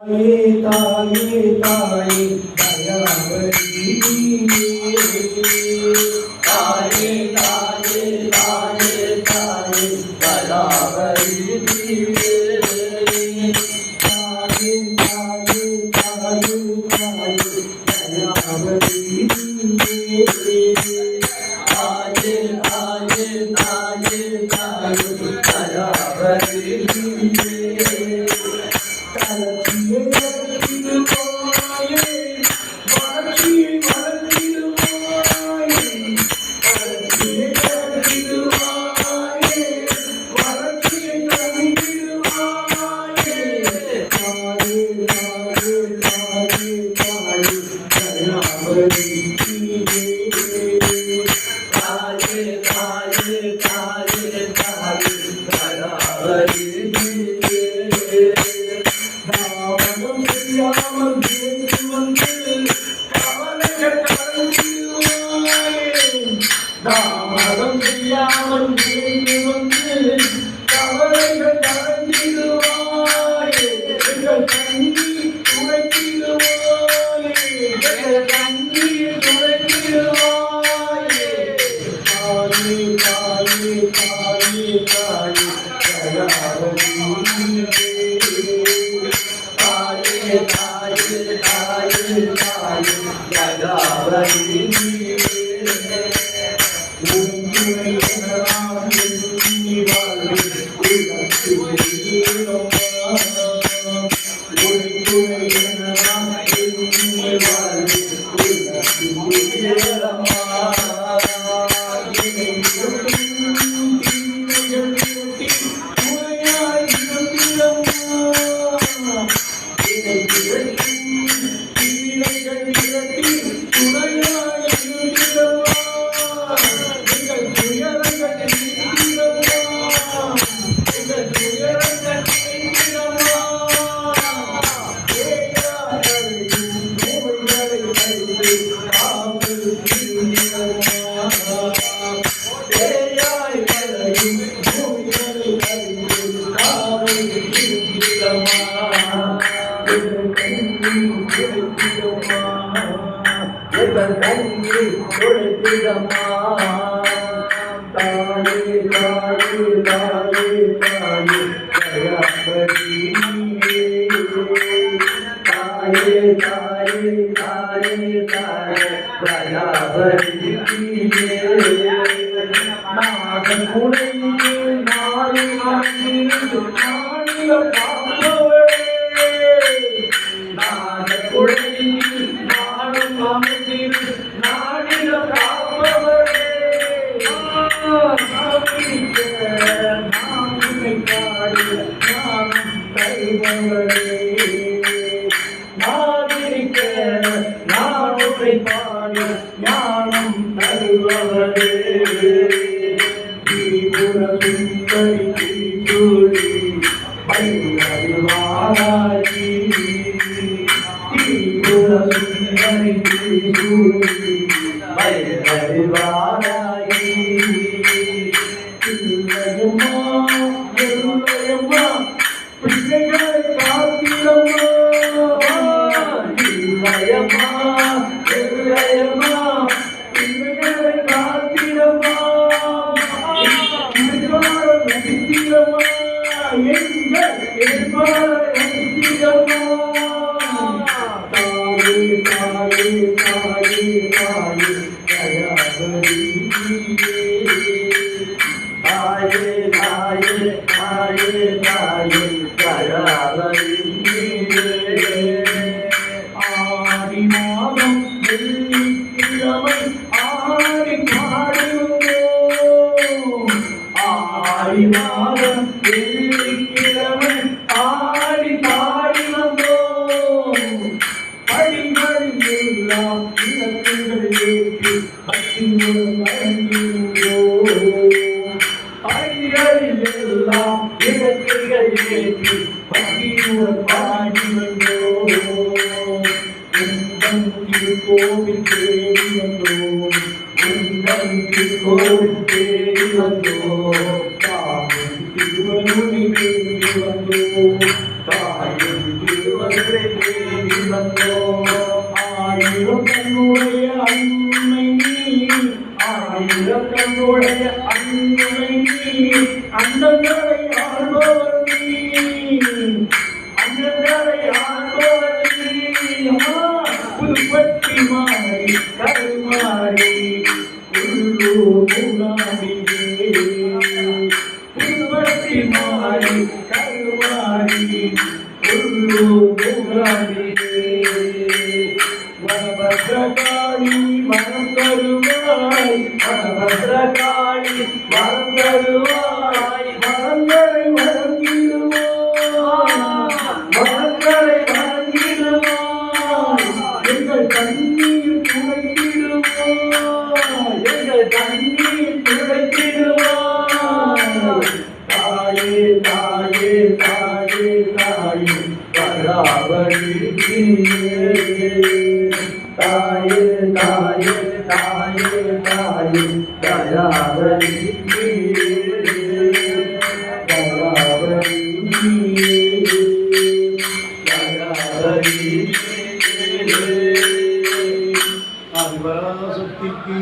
தாயே தாயே தாயே தயாவதி தாயே தாயே தாயே தாயே தயாவதி தாயே தாயே தாயே தாயே தயாவதி தாயே தாயே தாயே தாயே தாமதம் செய்யாமல் விரைந்து வந்து கவலைகள் கலந்திடுவாயே எங்கள் கண்ணீர் துடைத்திடுவாயே எங்கள் கண்ணீர் துடைத்திடுவாயே தாயே தாயே தாயே தாயே தாயே தாயே தாயே தாயே ஜகாவதி மதுரை தேடி வந்தோம். ஆயிரம் கண்ணுடைய அன்னை நீ, ஆயிரம் கண்ணுடைய அன்னை நீ, அண்டங்களை ஆள்பவர் நீ, அண்டங்களை ஆள்பவர் நீ. புதுப்பட்டி மாறி கருமாறி உள்ளூர் முகாமிலே, புதுப்பட்டி மாறி கருமாறி உள்ளூர் முகாமிலே. வனபத்ரகாளி வரம் தருவாய், வனபத்ரகாளி வரம் தருவாய், வரங்களை வழங்கிடுவாய், வரங்களை வழங்கிடுவாய். எங்கள் கண்ணீர் துடைத்திடுவாய், எங்கள் கண்ணீர் துடைத்திடுவாய். தாயே தாயே தாயே தாயே வராவடி நீயே. தாயே தாயே தாயே தாயே வராவடி நீயே, வராவடி நீயே, வராவடி நீயே. ஆதிபராசக்திக்கு